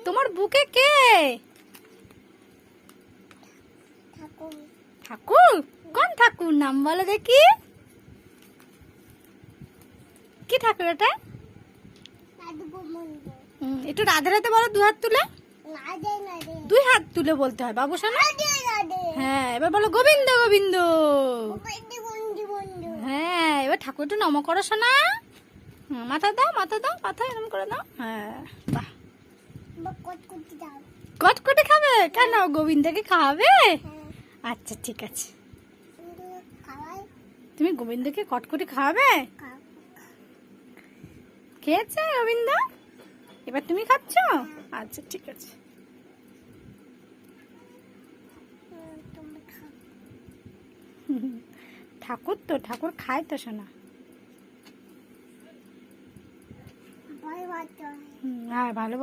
তোমার বুকে কে? ঠাকুর? কোন ঠাকুর? নাম বলো দেখি। কি ঠাকুর এটা? একটু রাধে রাধে বলো, দু হাত তুলে। দুই হাত তুলে বলতে হয় বাবু সোনা। হ্যাঁ, এবার বলো গোবিন্দ গোবিন্দ। হ্যাঁ, এবার ঠাকুর একটু নম করো সোনা। মাথা দাও, মাথা দাও, মাথা এরকম করে দাও। হ্যাঁ, বাহ। কটকটি খাবে? কেন, গোবিন্দকে খাওয়াবে? আচ্ছা ঠিক আছে। তুমি গোবিন্দকে কটকটি খাওয়াবে? খেয়েছে গোবিন্দ? এবার তুমি খাচ্ছ? আচ্ছা ঠিক আছে। ঠাকুর তো, ঠাকুর খায় তো সোনা। হ্যাঁ, ভালো।